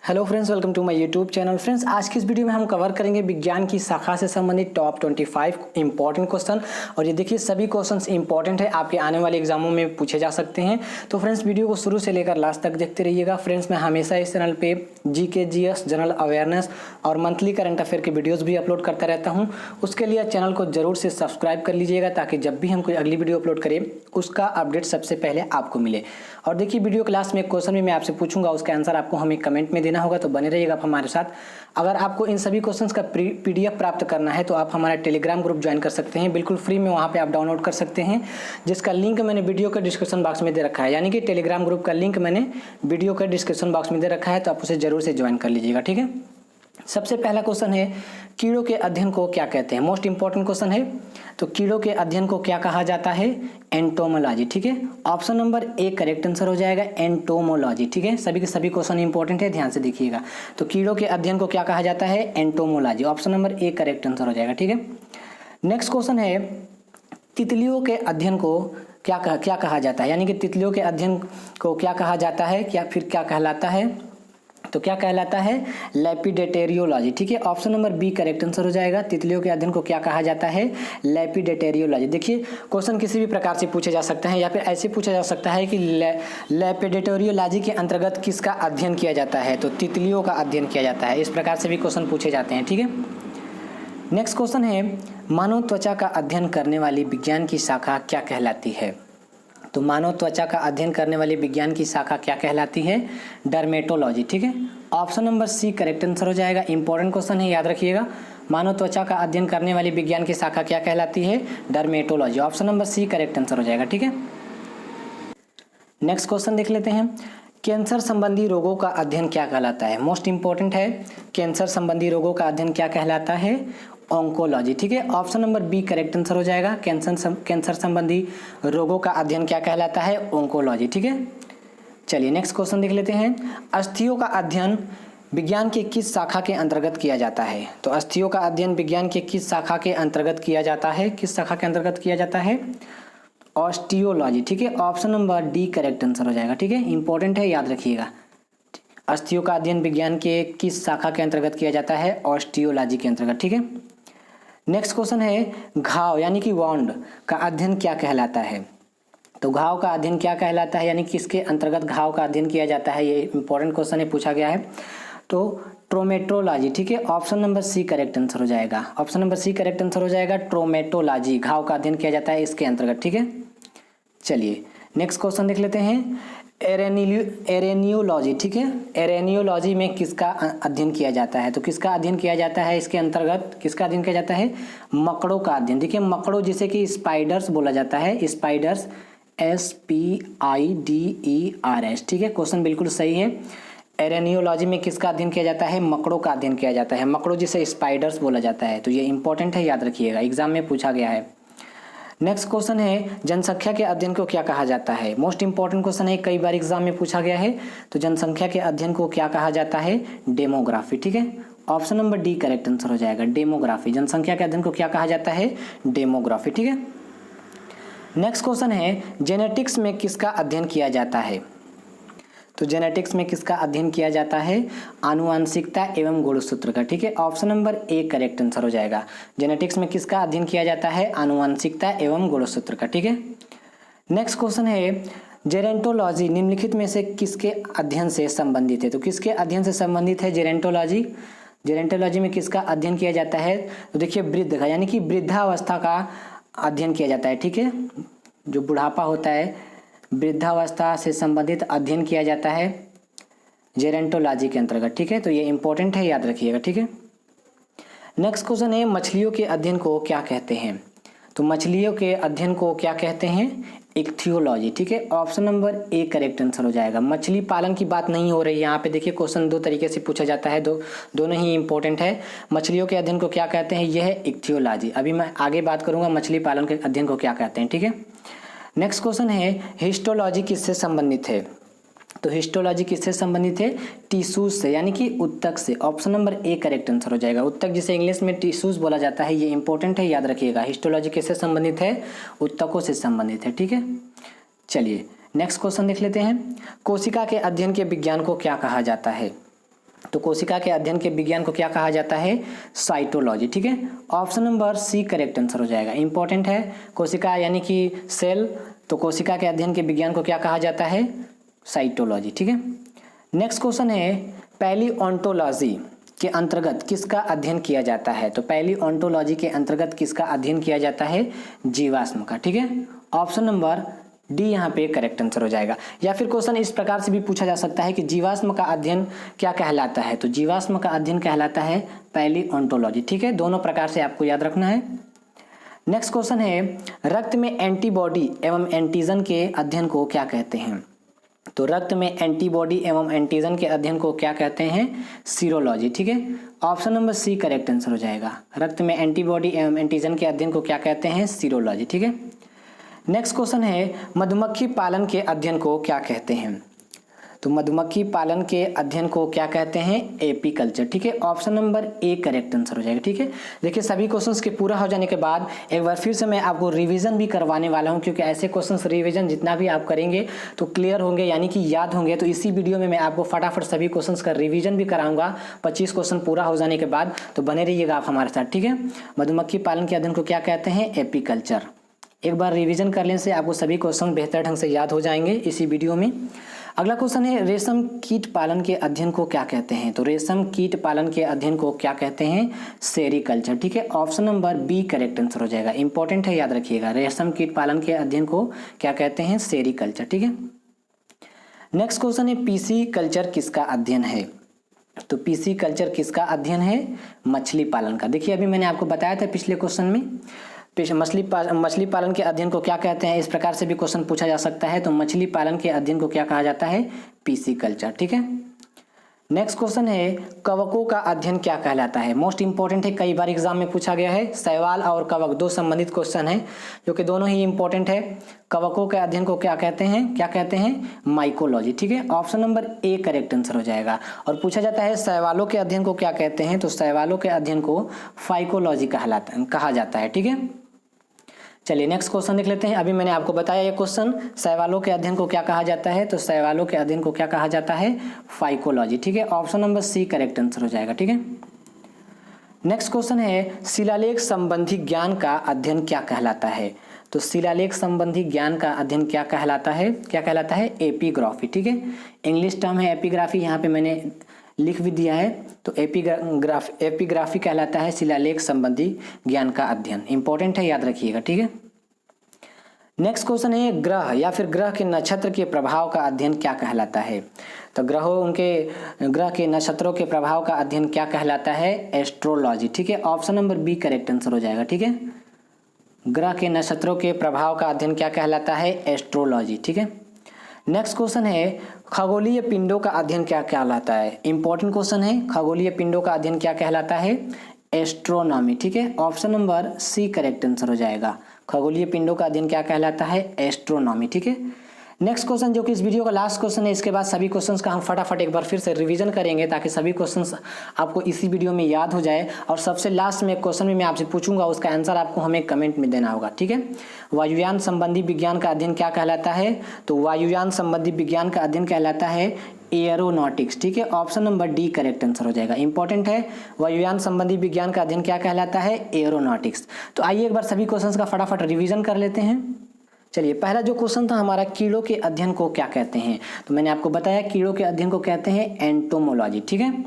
Hello friends, welcome to my YouTube channel. Friends, आज की इस वीडियो में हम कवर करेंगे विज्ञान की शाखा से संबंधित टॉप 25 इंपॉर्टेंट क्वेश्चन। और ये देखिए, सभी क्वेश्चंस इंपॉर्टेंट है, आपके आने वाले एग्जामों में पूछे जा सकते हैं। तो फ्रेंड्स, वीडियो को शुरू से लेकर लास्ट तक देखते रहिएगा। फ्रेंड्स, मैं हमेशा इस चैनल पे जीके, जीएस, जनरल अवेयरनेस और मंथली करंट अफेयर के वीडियोज़ भी अपलोड करता रहता हूँ। उसके लिए चैनल को जरूर से सब्सक्राइब कर लीजिएगा, ताकि जब भी हम कोई अगली वीडियो अपलोड करें उसका अपडेट सबसे पहले आपको मिले। और देखिए, वीडियो क्लास में एक क्वेश्चन भी मैं आपसे पूछूंगा, उसका आंसर आपको हमें कमेंट में देना होगा, तो बने रहिएगा आप हमारे साथ। अगर आपको इन सभी क्वेश्चंस का पीडीएफ प्राप्त करना है तो आप हमारा टेलीग्राम ग्रुप ज्वाइन कर सकते हैं, बिल्कुल फ्री में। वहां पे आप डाउनलोड कर सकते हैं, जिसका लिंक मैंने वीडियो के डिस्क्रिप्शन बॉक्स में दे रखा है। यानी कि टेलीग्राम ग्रुप का लिंक मैंने वीडियो के डिस्क्रिप्शन बॉक्स में दे रखा है, तो आप उसे जरूर से ज्वाइन कर लीजिएगा, ठीक है। सबसे पहला क्वेश्चन है, कीड़ों के अध्ययन को क्या कहते हैं। मोस्ट इंपॉर्टेंट क्वेश्चन है। तो कीड़ों के अध्ययन को क्या कहा जाता है? एंटोमोलॉजी, ठीक है। Option number A correct answer हो जाएगा, एंटोमोलॉजी, ठीक है। सभी के सभी क्वेश्चन इंपॉर्टेंट है, ध्यान से देखिएगा। तो कीड़ों के अध्ययन को क्या कहा जाता है? Entomology. Option number A correct answer हो जाएगा, ठीक है। नेक्स्ट क्वेश्चन है, तितलियों के अध्ययन को क्या कहा जाता है? यानी कि तितलियों के अध्ययन को क्या कहा जाता है, क्या फिर क्या कहलाता है? तो क्या कहलाता है? लेपिडेटेरियोलॉजी, ठीक है। Option number B correct answer हो जाएगा। तितलियों के अध्ययन को क्या कहा जाता है? लेपिडेटेरियोलॉजी। देखिए, क्वेश्चन किसी भी प्रकार से पूछे जा सकते हैं, या फिर ऐसे पूछा जा सकता है कि लेपिडेटेरियोलॉजी के अंतर्गत किसका अध्ययन किया जाता है? तो तितलियों का अध्ययन किया जाता है। इस प्रकार से भी क्वेश्चन पूछे जाते हैं, ठीक है। नेक्स्ट क्वेश्चन है, मानव त्वचा का अध्ययन करने वाली विज्ञान की शाखा क्या कहलाती है? तो मानव त्वचा का अध्ययन करने वाली विज्ञान की शाखा क्या कहलाती है? डर्मेटोलॉजी, ठीक है। Option number C correct answer हो जाएगा। इंपॉर्टेंट क्वेश्चन है, याद रखिएगा। मानव त्वचा का अध्ययन करने वाली विज्ञान की शाखा क्या कहलाती है? Dermatology. Option number C correct answer हो जाएगा, ठीक है। नेक्स्ट क्वेश्चन देख लेते हैं, कैंसर संबंधी रोगों का अध्ययन क्या कहलाता है? मोस्ट इंपॉर्टेंट है, कैंसर संबंधी रोगों का अध्ययन क्या कहलाता है? ऑन्कोलॉजी, ठीक है। Option number B correct answer हो जाएगा। कैंसर संबंधी रोगों का अध्ययन क्या कहलाता है? ऑन्कोलॉजी, ठीक है। चलिए नेक्स्ट क्वेश्चन देख लेते हैं, अस्थियों का अध्ययन विज्ञान के किस शाखा के अंतर्गत किया जाता है? तो अस्थियों का अध्ययन विज्ञान के किस शाखा के अंतर्गत किया जाता है? किस शाखा के अंतर्गत किया जाता है? ऑस्टियोलॉजी, ठीक है। Option number D correct answer हो जाएगा, ठीक है। इंपॉर्टेंट है, याद रखिएगा। अस्थियों का अध्ययन विज्ञान के किस शाखा के अंतर्गत किया जाता है? ऑस्टियोलॉजी के अंतर्गत, ठीक है। नेक्स्ट क्वेश्चन है, घाव यानी कि वॉन्ड का अध्ययन क्या कहलाता है? तो घाव का अध्ययन क्या कहलाता है, यानी किसके अंतर्गत घाव का अध्ययन किया जाता है? ये इंपॉर्टेंट क्वेश्चन है, पूछा गया है। तो ट्रोमेटोलॉजी, ठीक है। Option number C correct answer हो जाएगा। Option number C correct answer हो जाएगा। ट्रोमेटोलॉजी, घाव का अध्ययन किया जाता है इसके अंतर्गत, ठीक है। चलिए नेक्स्ट क्वेश्चन देख लेते हैं, एरेनियोलॉजी, ठीक है। एरेनियोलॉजी में किसका अध्ययन किया जाता है? तो किसका अध्ययन किया जाता है इसके अंतर्गत? किसका अध्ययन किया जाता है? मकड़ों का अध्ययन। देखिए, मकड़ों जिसे कि स्पाइडर्स बोला जाता है, स्पाइडर्स, SPIDERS, ठीक है। क्वेश्चन बिल्कुल सही है। एरेनियोलॉजी में किसका अध्ययन किया जाता है? मकड़ों का अध्ययन किया जाता है। मकड़ों जिसे स्पाइडर्स बोला जाता है। तो ये इंपॉर्टेंट है, याद रखिएगा, एग्जाम में पूछा गया है। नेक्स्ट क्वेश्चन है, जनसंख्या के अध्ययन को क्या कहा जाता है? मोस्ट इंपॉर्टेंट क्वेश्चन है, कई बार एग्जाम में पूछा गया है। तो जनसंख्या के अध्ययन को क्या कहा जाता है? डेमोग्राफी, ठीक है। Option number D correct answer हो जाएगा, डेमोग्राफी। जनसंख्या के अध्ययन को क्या कहा जाता है? डेमोग्राफी, ठीक है। नेक्स्ट क्वेश्चन है, जेनेटिक्स में किसका अध्ययन किया जाता है? तो जेनेटिक्स में किसका अध्ययन किया जाता है? आनुवंशिकता एवं गुणसूत्र का, ठीक है। Option number A correct answer हो जाएगा। जेनेटिक्स में किसका अध्ययन किया जाता है? आनुवंशिकता एवं गुणसूत्र का, ठीक है। नेक्स्ट क्वेश्चन है, जेरेंटोलॉजी निम्नलिखित में से किसके अध्ययन से संबंधित है? तो किसके अध्ययन से संबंधित है जेरेंटोलॉजी? जेरेंटोलॉजी में किसका अध्ययन किया जाता है? तो देखिए, वृद्ध का, यानी कि वृद्धावस्था का अध्ययन किया जाता है, ठीक है। जो बुढ़ापा होता है, वृद्धावस्था से संबंधित अध्ययन किया जाता है जेरेंटोलॉजी के अंतर्गत, ठीक है। तो ये इंपॉर्टेंट है, याद रखिएगा, ठीक है। नेक्स्ट क्वेश्चन है, मछलियों के अध्ययन को क्या कहते हैं? तो मछलियों के अध्ययन को क्या कहते हैं? इक्थियोलॉजी, ठीक है। Option number A correct answer हो जाएगा। मछली पालन की बात नहीं हो रही है यहाँ पे। देखिए, क्वेश्चन दो तरीके से पूछा जाता है, दोनों ही इंपॉर्टेंट है। मछलियों के अध्ययन को क्या कहते हैं? यह है इक्थियोलॉजी। अभी मैं आगे बात करूंगा मछली पालन के अध्ययन को क्या कहते हैं, ठीक है। नेक्स्ट क्वेश्चन है, हिस्टोलॉजी किससे संबंधित है? तो हिस्टोलॉजी किससे संबंधित है? टिश्यूज से, यानी कि उत्तक से। Option number A correct answer हो जाएगा। उत्तक जिसे इंग्लिश में टिश्यूज बोला जाता है, ये इंपॉर्टेंट है, याद रखिएगा। हिस्टोलॉजी किससे संबंधित है? उत्तकों से संबंधित है, ठीक है। चलिए नेक्स्ट क्वेश्चन देख लेते हैं, कोशिका के अध्ययन के विज्ञान को क्या कहा जाता है? तो कोशिका के अध्ययन के विज्ञान को क्या कहा जाता है? साइटोलॉजी। ठीक है, option number C correct answer हो जाएगा। इंपॉर्टेंट है, कोशिका यानी कि सेल, तो कोशिका के अध्ययन के विज्ञान को क्या कहा जाता है? साइटोलॉजी। ठीक है, नेक्स्ट क्वेश्चन है पैलियोंटोलॉजी के अंतर्गत किसका अध्ययन किया जाता है? तो पैलियोंटोलॉजी के अंतर्गत किसका अध्ययन किया जाता है? जीवाश्म का। ठीक है, ऑप्शन नंबर डी यहाँ पे करेक्ट आंसर हो जाएगा। या फिर क्वेश्चन इस प्रकार से भी पूछा जा सकता है कि जीवाश्म का अध्ययन क्या कहलाता है? तो जीवाश्म का अध्ययन कहलाता है पैलियोंटोलॉजी। ठीक है, दोनों प्रकार से आपको याद रखना है। नेक्स्ट क्वेश्चन है रक्त में एंटीबॉडी एवं एंटीजन के अध्ययन को क्या कहते हैं? तो रक्त में एंटीबॉडी एवं एंटीजन के अध्ययन को क्या कहते हैं? सीरोलॉजी। ठीक है, option number C correct answer हो जाएगा। रक्त में एंटीबॉडी एवं एंटीजन के अध्ययन को क्या कहते हैं? सीरोलॉजी। ठीक है, नेक्स्ट क्वेश्चन है मधुमक्खी पालन के अध्ययन को क्या कहते हैं? तो मधुमक्खी पालन के अध्ययन को क्या कहते हैं? एपीकल्चर। ठीक है, option number A correct answer हो जाएगा। ठीक है, देखिए सभी क्वेश्चंस के पूरा हो जाने के बाद एक बार फिर से मैं आपको रिवीजन भी करवाने वाला हूं, क्योंकि ऐसे क्वेश्चंस रिवीजन जितना भी आप करेंगे तो क्लियर होंगे, यानी कि याद होंगे। तो इसी वीडियो में मैं आपको फटाफट सभी क्वेश्चंस का रिवीजन भी कराऊंगा 25 क्वेश्चन पूरा हो जाने के बाद, तो बने रहिएगा आप हमारे साथ। ठीक है, मधुमक्खी पालन के अध्ययन को क्या कहते हैं? एपीकल्चर। एक बार रिवीजन कर लेने से आपको सभी क्वेश्चन बेहतर ढंग से याद हो जाएंगे इसी वीडियो में। अगला क्वेश्चन है रेशम कीट पालन के अध्ययन को क्या कहते हैं? तो रेशम कीट पालन के अध्ययन को क्या कहते हैं? सेरीकल्चर। ठीक है, option number B correct answer हो जाएगा। इंपॉर्टेंट है, याद रखिएगा, रेशम कीट पालन के अध्ययन को क्या कहते हैं? सेरीकल्चर। ठीक है, नेक्स्ट क्वेश्चन है पीसी कल्चर किसका अध्ययन है? तो पीसी कल्चर किसका अध्ययन है? मछली पालन का। देखिए अभी मैंने आपको बताया था पिछले क्वेश्चन में, मछली पालन के अध्ययन को क्या कहते हैं? इस प्रकार से भी क्वेश्चन पूछा जा सकता है। तो मछली पालन के अध्ययन को क्या कहा जाता है? PC culture. ठीक है, नेक्स्ट क्वेश्चन है कवकों का अध्ययन क्या कहलाता है? मोस्ट इंपॉर्टेंट है, कई बार एग्जाम में पूछा गया है। शैवाल और कवक दो संबंधित क्वेश्चन है जो कि दोनों ही इंपॉर्टेंट है। कवकों के अध्ययन को क्या कहते हैं? क्या कहते हैं? माइकोलॉजी। ठीक है, option number A correct answer हो जाएगा। और पूछा जाता है शैवालों के अध्ययन को क्या कहते हैं? तो शैवालों के अध्ययन को फाइकोलॉजी कहा जाता है। ठीक है, चलिए नेक्स्ट क्वेश्चन देख लेते हैं। अभी मैंने आपको बताया ये क्वेश्चन, शैवालों के अध्ययन को क्या कहा जाता है? तो शैवालों के अध्ययन को क्या कहा जाता है? फाइकोलॉजी। ठीक है, option number C correct answer हो जाएगा। ठीक है, नेक्स्ट क्वेश्चन है शिलालेख संबंधी ज्ञान का अध्ययन क्या कहलाता है? तो शिलालेख संबंधी ज्ञान का अध्ययन क्या कहलाता है? क्या कहलाता है? एपिग्राफी। ठीक है, इंग्लिश टर्म है एपिग्राफी, यहाँ पे मैंने लिख भी दिया है। तो एपिग्राफी कहलाता है शिलालेख संबंधी ज्ञान का अध्ययन। इंपॉर्टेंट है, याद रखिएगा। ठीक है, नेक्स्ट क्वेश्चन है ग्रह या फिर ग्रह के नक्षत्र के प्रभाव का अध्ययन क्या कहलाता है? तो ग्रह के नक्षत्रों के प्रभाव का अध्ययन क्या कहलाता है? एस्ट्रोलॉजी। ठीक है, option number B correct answer हो जाएगा। ठीक है, ग्रह के नक्षत्रों के प्रभाव का अध्ययन क्या कहलाता है? एस्ट्रोलॉजी। ठीक है, नेक्स्ट क्वेश्चन है खगोलीय पिंडों का अध्ययन क्या कहलाता है? इंपॉर्टेंट क्वेश्चन है, खगोलीय पिंडों का अध्ययन क्या कहलाता है? एस्ट्रोनॉमी। ठीक है, option number C correct answer हो जाएगा। खगोलीय पिंडों का अध्ययन क्या कहलाता है? एस्ट्रोनॉमी। ठीक है, नेक्स्ट क्वेश्चन जो कि इस वीडियो का लास्ट क्वेश्चन है, इसके बाद सभी क्वेश्चंस का हम फटाफट एक बार फिर से रिवीजन करेंगे ताकि सभी क्वेश्चंस आपको इसी वीडियो में याद हो जाए। और सबसे लास्ट में एक क्वेश्चन भी मैं आपसे पूछूंगा, उसका आंसर आपको हमें कमेंट में देना होगा। ठीक है, वायुयान संबंधी विज्ञान का अध्ययन क्या कहलाता है? तो वायुयान संबंधी विज्ञान का अध्ययन कहलाता है एयरोनॉटिक्स। ठीक है, option number D correct answer हो जाएगा। इंपॉर्टेंट है, वायुयान संबंधी विज्ञान का अध्ययन क्या कहलाता है? एयरोनॉटिक्स। तो आइए एक बार सभी क्वेश्चंस का फटाफट रिवीजन कर लेते हैं। चलिए पहला जो क्वेश्चन था हमारा, कीड़ों के अध्ययन को क्या कहते हैं? तो मैंने आपको बताया कीड़ों के अध्ययन को कहते हैं एंटोमोलॉजी। ठीक है,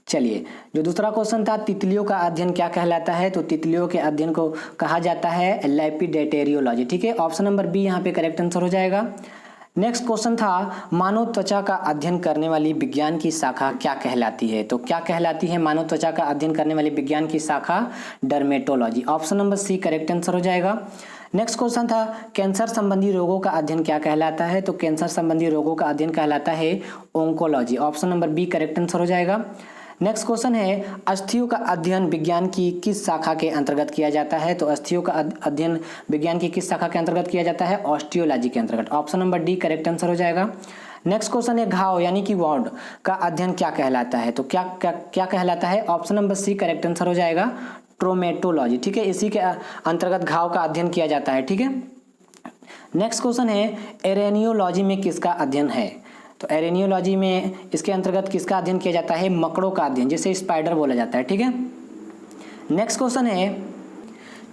चलिए जो दूसरा क्वेश्चन था तितलियों का अध्ययन क्या कहलाता है? तो तितलियों के अध्ययन को कहा जाता है लेपिडेटेरियोलॉजी। ठीक है, ऑप्शन नंबर बी यहाँ पे करेक्ट आंसर हो जाएगा। नेक्स्ट क्वेश्चन था मानव त्वचा का अध्ययन करने वाली विज्ञान की शाखा क्या कहलाती है? तो क्या कहलाती है मानव त्वचा का अध्ययन करने वाली विज्ञान की शाखा? Dermatology. Option number C correct answer हो जाएगा। नेक्स्ट क्वेश्चन था कैंसर संबंधी रोगों का अध्ययन क्या कहलाता है? तो कैंसर संबंधी रोगों का अध्ययन कहलाता है oncology. Option number B correct answer हो जाएगा। नेक्स्ट क्वेश्चन है अस्थियों का अध्ययन विज्ञान की किस शाखा के अंतर्गत किया जाता है? तो अस्थियों का अध्ययन विज्ञान की किस शाखा के अंतर्गत किया जाता है? ऑस्टियोलॉजी के अंतर्गत। Option number D correct answer हो जाएगा। नेक्स्ट क्वेश्चन है घाव यानी कि वाउंड का अध्ययन क्या कहलाता है? तो क्या कहलाता है? Option number C correct answer हो जाएगा, ट्रोमेटोलॉजी। ठीक है, इसी के अंतर्गत घाव का अध्ययन किया जाता है। ठीक है, नेक्स्ट क्वेश्चन है एरेनियोलॉजी में किसका अध्ययन है? तो एरेनियोलॉजी में इसके अंतर्गत किसका अध्ययन किया जाता है? मकड़ों का अध्ययन, जिसे स्पाइडर बोला जाता है। ठीक है, नेक्स्ट क्वेश्चन है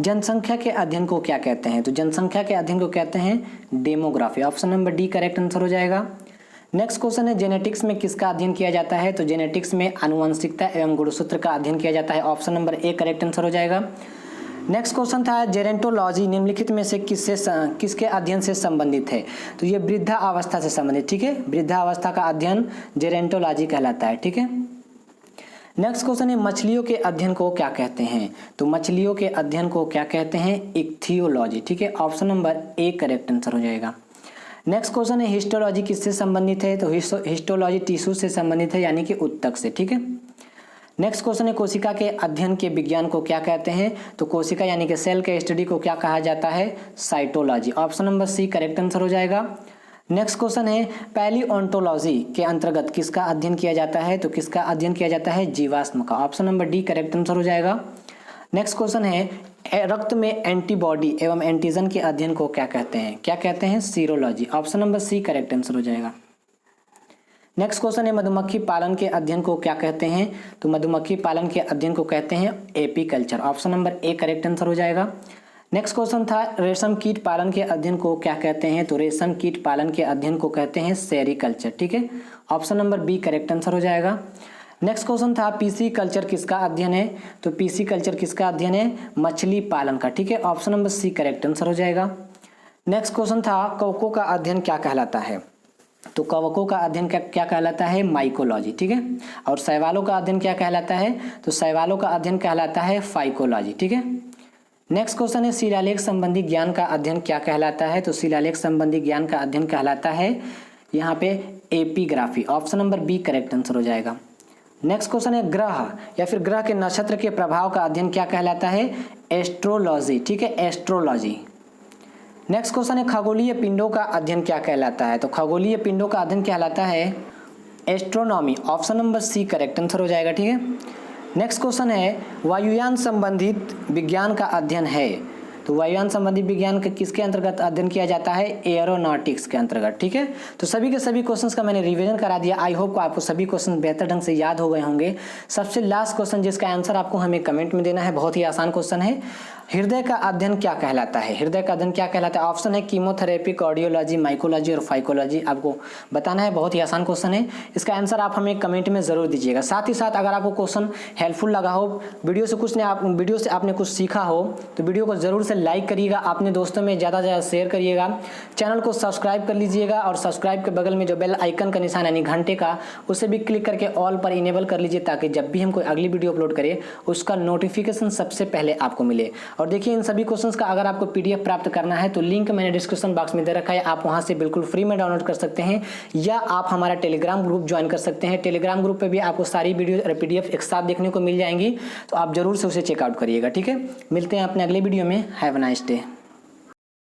जनसंख्या के अध्ययन को क्या कहते हैं? तो जनसंख्या के अध्ययन को कहते हैं demography. Option number D correct answer हो जाएगा। नेक्स्ट क्वेश्चन है जेनेटिक्स में किसका अध्ययन किया जाता है? तो जेनेटिक्स में आनुवंशिकता एवं गुणसूत्र का अध्ययन किया जाता है। Option number A correct answer हो जाएगा। नेक्स्ट क्वेश्चन था जेरेंटोलॉजी निम्नलिखित में से किसके अध्ययन से संबंधित है? तो ये वृद्धावस्था से संबंधित। ठीक है, वृद्धावस्था का अध्ययन जेरेंटोलॉजी कहलाता है। ठीक है, नेक्स्ट क्वेश्चन है मछलियों के अध्ययन को क्या कहते हैं? तो मछलियों के अध्ययन को क्या कहते हैं? इक्थियोलॉजी। ठीक है, option number A correct answer हो जाएगा। नेक्स्ट क्वेश्चन है हिस्टोलॉजी किससे संबंधित है? तो हिस्टोलॉजी टिश्यू से संबंधित है, यानी कि उत्तक से। ठीक है, नेक्स्ट क्वेश्चन है कोशिका के अध्ययन के विज्ञान को क्या कहते हैं? तो कोशिका यानी कि सेल के स्टडी को क्या कहा जाता है? Cytology. Option number C correct answer हो जाएगा। नेक्स्ट क्वेश्चन है पैलियोंटोलॉजी के अंतर्गत किसका अध्ययन किया जाता है? तो किसका अध्ययन किया जाता है? जीवाश्म का। Option number D correct answer हो जाएगा। नेक्स्ट क्वेश्चन है रक्त में एंटीबॉडी एवं एंटीजन के अध्ययन को क्या कहते हैं? क्या कहते हैं? Serology. Option number C correct answer हो जाएगा। नेक्स्ट क्वेश्चन है मधुमक्खी पालन के अध्ययन को क्या कहते हैं? तो मधुमक्खी पालन के अध्ययन को कहते हैं apiculture. Option number A correct answer हो जाएगा। नेक्स्ट क्वेश्चन था रेशम कीट पालन के अध्ययन को क्या कहते हैं? तो रेशम कीट पालन के अध्ययन को कहते हैं सेरीकल्चर। ठीक है, option number B correct answer हो जाएगा। नेक्स्ट क्वेश्चन था पीसी कल्चर किसका अध्ययन है? तो पीसी कल्चर किसका अध्ययन है? मछली पालन का। ठीक है, option number C correct answer हो जाएगा। नेक्स्ट क्वेश्चन था कवकों का अध्ययन क्या कहलाता है? तो कवकों का अध्ययन क्या कहलाता है? माइकोलॉजी। ठीक है, और शैवालों का अध्ययन क्या कहलाता है? तो शैवालों का अध्ययन कहलाता है फाइकोलॉजी। ठीक है, नेक्स्ट क्वेश्चन है शिलालेख संबंधी ज्ञान का अध्ययन क्या कहलाता है? तो शिलालेख संबंधी ज्ञान का अध्ययन कहलाता है यहाँ पे epigraphy. Option number B correct answer हो जाएगा। नेक्स्ट क्वेश्चन है ग्रह या फिर ग्रह के नक्षत्र के प्रभाव का अध्ययन क्या कहलाता है? एस्ट्रोलॉजी। ठीक है, एस्ट्रोलॉजी। नेक्स्ट क्वेश्चन है खगोलीय पिंडों का अध्ययन क्या कहलाता है? तो खगोलीय पिंडों का अध्ययन कहलाता है astronomy. Option number C correct answer हो जाएगा। ठीक है, नेक्स्ट क्वेश्चन है वायुयान संबंधित विज्ञान का अध्ययन है? तो वायुयान संबंधी विज्ञान के किसके अंतर्गत अध्ययन किया जाता है? एरोनॉटिक्स के अंतर्गत। ठीक है, तो सभी के सभी क्वेश्चंस का मैंने रिवीजन करा दिया। आई होप को आपको सभी क्वेश्चन बेहतर ढंग से याद हो गए होंगे। सबसे लास्ट क्वेश्चन जिसका आंसर आपको हमें कमेंट में देना है, बहुत ही आसान क्वेश्चन है। हृदय का अध्ययन क्या कहलाता है? हृदय का अध्ययन क्या कहलाता है? ऑप्शन है कीमोथेरेपी, कार्डियोलॉजी, माइकोलॉजी और फाइकोलॉजी। आपको बताना है, बहुत ही आसान क्वेश्चन है। इसका आंसर आप हमें कमेंट में जरूर दीजिएगा। साथ ही साथ अगर आपको क्वेश्चन हेल्पफुल लगा हो, वीडियो से आपने कुछ सीखा हो, तो वीडियो को जरूर से लाइक करिएगा, अपने दोस्तों में ज़्यादा से ज़्यादा शेयर करिएगा, चैनल को सब्सक्राइब कर लीजिएगा और सब्सक्राइब के बगल में जो बेल आइकन का निशान यानी घंटे का, उसे भी क्लिक करके ऑल पर इनेबल कर लीजिए, ताकि जब भी हम कोई अगली वीडियो अपलोड करें उसका नोटिफिकेशन सबसे पहले आपको मिले। और देखिए इन सभी क्वेश्चंस का अगर आपको पीडीएफ प्राप्त करना है तो लिंक मैंने डिस्क्रिप्शन बॉक्स में दे रखा है, आप वहां से बिल्कुल फ्री में डाउनलोड कर सकते हैं, या आप हमारा टेलीग्राम ग्रुप ज्वाइन कर सकते हैं। टेलीग्राम ग्रुप पे भी आपको सारी वीडियो और पीडीएफ एक साथ देखने को मिल जाएंगी, तो आप जरूर से उसे चेकआउट करिएगा। ठीक है, मिलते हैं अपने अगले वीडियो में। Have a nice day.